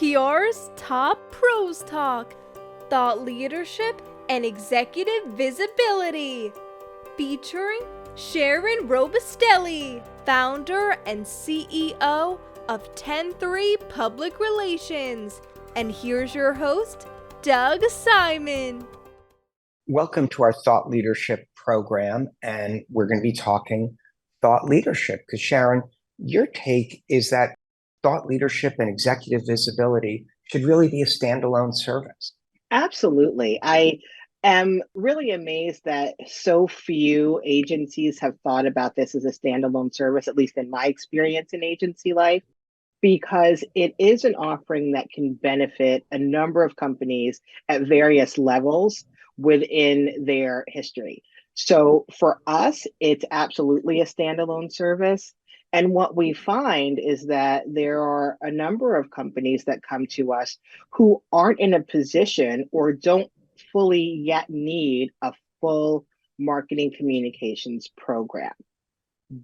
PR's Top Pros Talk, Thought Leadership and Executive Visibility, featuring Sharon Robustelli, founder and CEO of 103 Public Relations. And here's your host, Doug Simon. Welcome to our Thought Leadership program, and we're going to be talking thought leadership because, Sharon, your take is that thought leadership and executive visibility should really be a standalone service. Absolutely. I am really amazed that so few agencies have thought about this as a standalone service, at least in my experience in agency life, because it is an offering that can benefit a number of companies at various levels within their history. So for us, it's absolutely a standalone service. And what we find is that there are a number of companies that come to us who aren't in a position or don't fully yet need a full marketing communications program.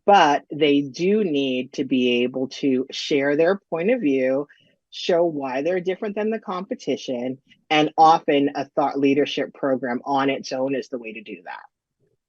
But they do need to be able to share their point of view, show why they're different than the competition, and often a thought leadership program on its own is the way to do that.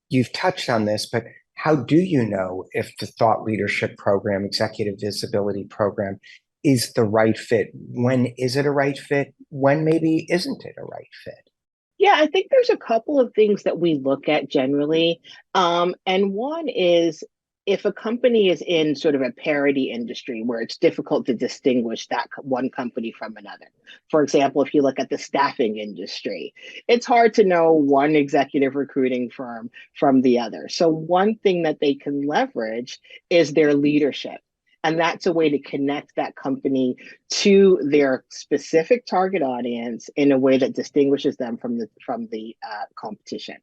You've touched on this, but how do you know if the thought leadership program, executive visibility program, is the right fit? When is it a right fit? When maybe isn't it a right fit? Yeah, I think there's a couple of things that we look at generally. And one is if a company is in sort of a parity industry where it's difficult to distinguish that one company from another. For example, if you look at the staffing industry, it's hard to know one executive recruiting firm from the other. So one thing that they can leverage is their leadership. And that's a way to connect that company to their specific target audience in a way that distinguishes them from the competition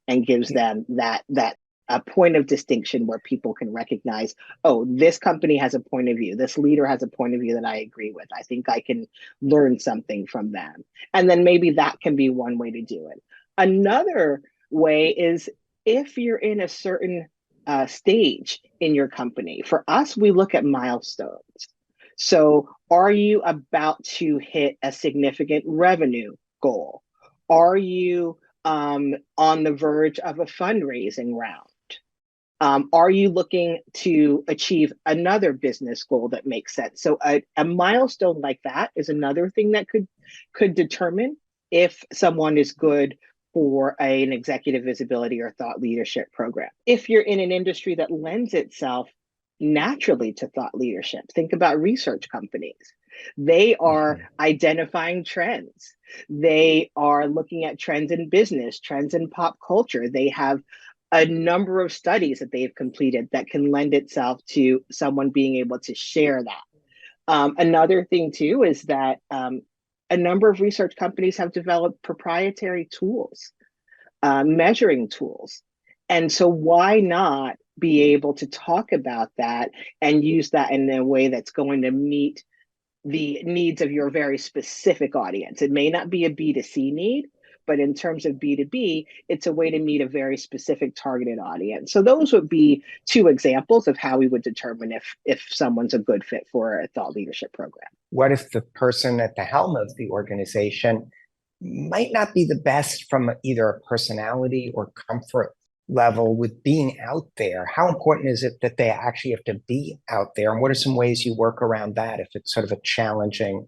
and gives them that a point of distinction where people can recognize, oh, this company has a point of view. This leader has a point of view that I agree with. I think I can learn something from them. And then maybe that can be one way to do it. Another way is if you're in a certain stage in your company. For us, we look at milestones. So are you about to hit a significant revenue goal? Are you on the verge of a fundraising round? Are you looking to achieve another business goal that makes sense? So a milestone like that is another thing that could determine if someone is good for an executive visibility or thought leadership program. If you're in an industry that lends itself naturally to thought leadership, think about research companies. They are identifying trends. They are looking at trends in business, trends in pop culture. They have a number of studies that they've completed that can lend itself to someone being able to share that. Another thing too is that a number of research companies have developed proprietary tools, measuring tools. And so why not be able to talk about that and use that in a way that's going to meet the needs of your very specific audience? It may not be a B2C need, but in terms of B2B, it's a way to meet a very specific targeted audience. So those would be two examples of how we would determine if someone's a good fit for a thought leadership program. What if the person at the helm of the organization might not be the best from either a personality or comfort level with being out there? How important is it that they actually have to be out there? And what are some ways you work around that if it's sort of a challenging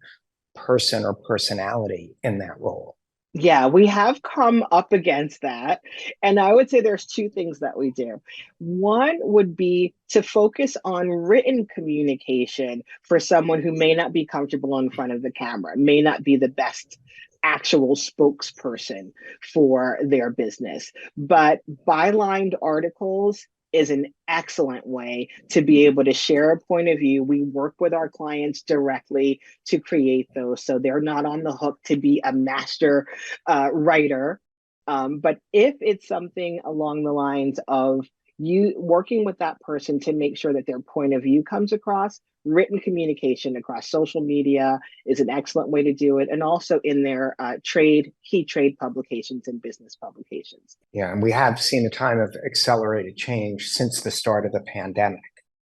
person or personality in that role? Yeah, we have come up against that. And I would say there's two things that we do. One would be to focus on written communication for someone who may not be comfortable in front of the camera, may not be the best actual spokesperson for their business. But bylined articles is an excellent way to be able to share a point of view. We work with our clients directly to create those, so they're not on the hook to be a master writer. But if it's something along the lines of you working with that person to make sure that their point of view comes across, written communication across social media is an excellent way to do it, and also in their key trade publications and business publications. Yeah, and we have seen a time of accelerated change since the start of the pandemic.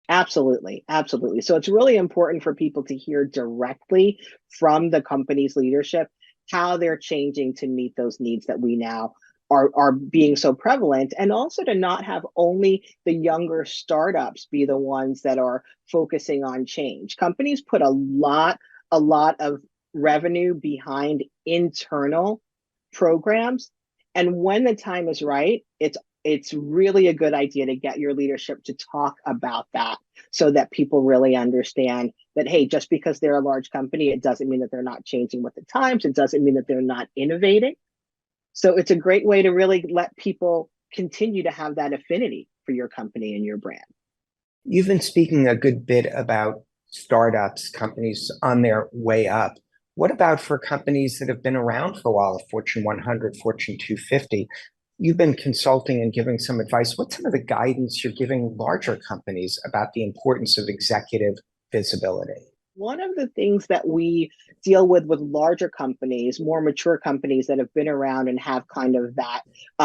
Absolutely, absolutely. So it's really important for people to hear directly from the company's leadership how they're changing to meet those needs that we now are being so prevalent, and also to not have only the younger startups be the ones that are focusing on change. Companies put a lot of revenue behind internal programs, and when the time is right, it's really a good idea to get your leadership to talk about that so that people really understand that, hey, just because they're a large company, it doesn't mean that they're not changing with the times. It doesn't mean that they're not innovating. So it's a great way to really let people continue to have that affinity for your company and your brand. You've been speaking a good bit about startups, companies on their way up. What about for companies that have been around for a while, Fortune 100, Fortune 250? You've been consulting and giving some advice. What's some of the guidance you're giving larger companies about the importance of executive visibility? One of the things that we deal with larger companies, more mature companies that have been around and have kind of that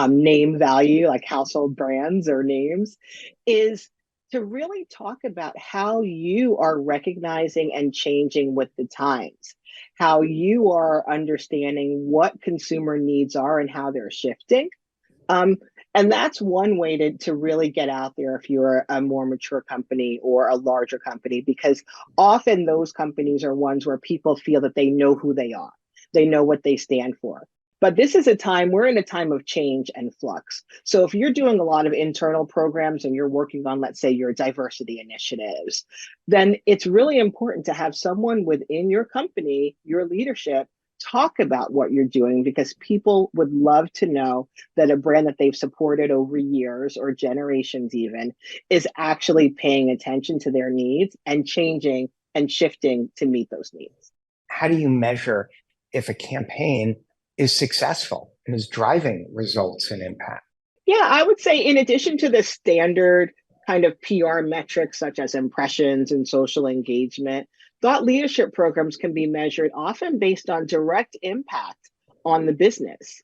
name value, like household brands or names, is to really talk about how you are recognizing and changing with the times, how you are understanding what consumer needs are and how they're shifting. Um, and that's one way to really get out there if you're a more mature company or a larger company, because often those companies are ones where people feel that they know who they are, they know what they stand for. But this is a time, we're in a time of change and flux. So if you're doing a lot of internal programs and you're working on, let's say, your diversity initiatives, then it's really important to have someone within your company, your leadership, talk about what you're doing, because people would love to know that a brand that they've supported over years or generations even is actually paying attention to their needs and changing and shifting to meet those needs. How do you measure if a campaign is successful and is driving results and impact? Yeah, I would say in addition to the standard kind of PR metrics such as impressions and social engagement, thought leadership programs can be measured often based on direct impact on the business.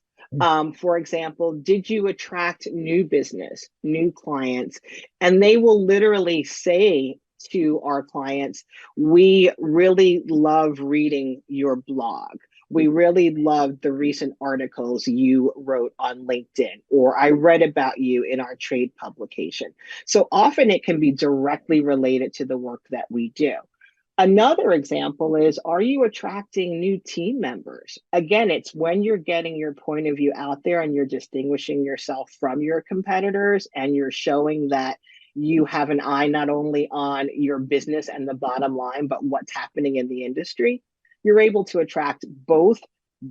For example, did you attract new business, new clients? And they will literally say to our clients, we really love reading your blog. We really loved the recent articles you wrote on LinkedIn, or I read about you in our trade publication. So often it can be directly related to the work that we do. Another example is, are you attracting new team members? Again, it's when you're getting your point of view out there and you're distinguishing yourself from your competitors and you're showing that you have an eye not only on your business and the bottom line, but what's happening in the industry. You're able to attract both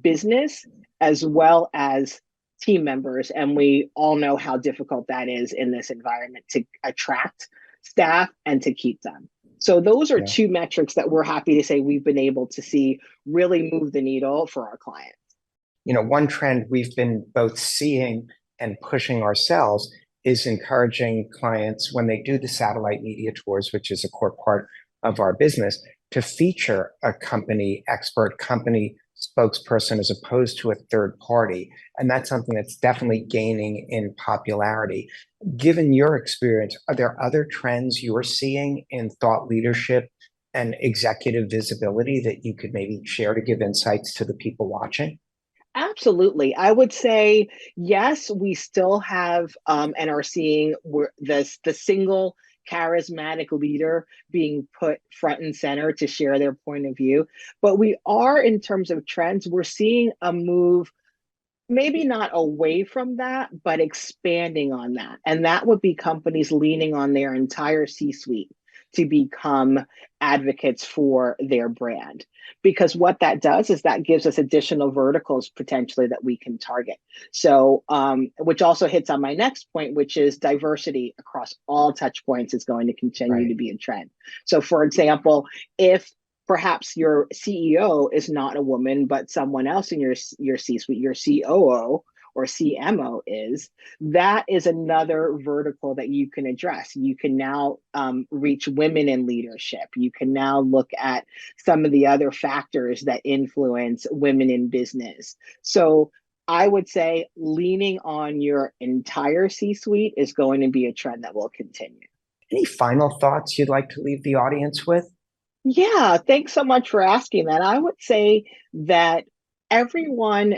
business as well as team members. And we all know how difficult that is in this environment to attract staff and to keep them. So those are Yeah. two metrics that we're happy to say we've been able to see really move the needle for our clients. One trend we've been both seeing and pushing ourselves is encouraging clients when they do the satellite media tours, which is a core part of our business, to feature a company expert, company spokesperson, as opposed to a third party. And that's something that's definitely gaining in popularity. Given your experience, are there other trends you're seeing in thought leadership and executive visibility that you could maybe share to give insights to the people watching? Absolutely. I would say, yes, we still have and are seeing the single charismatic leader being put front and center to share their point of view. But we are, in terms of trends, we're seeing a move, maybe not away from that, but expanding on that. And that would be companies leaning on their entire C suite to become advocates for their brand. Because what that does is that gives us additional verticals potentially that we can target. So, which also hits on my next point, which is diversity across all touch points is going to continue Right. to be a trend. So, for example, if perhaps your CEO is not a woman, but someone else in your C-suite, your COO or CMO is, that is another vertical that you can address. You can now reach women in leadership. You can now look at some of the other factors that influence women in business. So I would say leaning on your entire C-suite is going to be a trend that will continue. Any final thoughts you'd like to leave the audience with? Yeah, thanks so much for asking that. I would say that everyone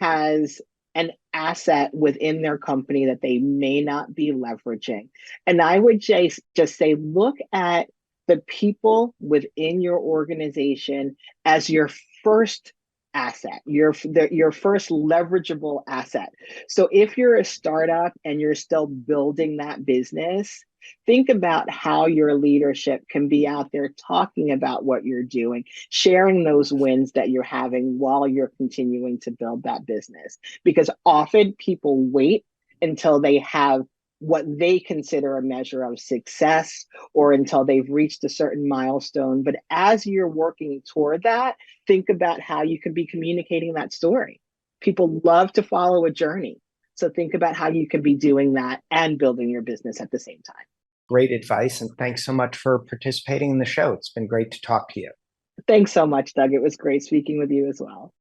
has an asset within their company that they may not be leveraging. And I would just say, look at the people within your organization as your first asset, your first leverageable asset. So if you're a startup and you're still building that business, think about how your leadership can be out there talking about what you're doing, sharing those wins that you're having while you're continuing to build that business. Because often people wait until they have what they consider a measure of success or until they've reached a certain milestone. But as you're working toward that, think about how you can be communicating that story. People love to follow a journey. So think about how you can be doing that and building your business at the same time. Great advice, and thanks so much for participating in the show. It's been great to talk to you. Thanks so much, Doug. It was great speaking with you as well.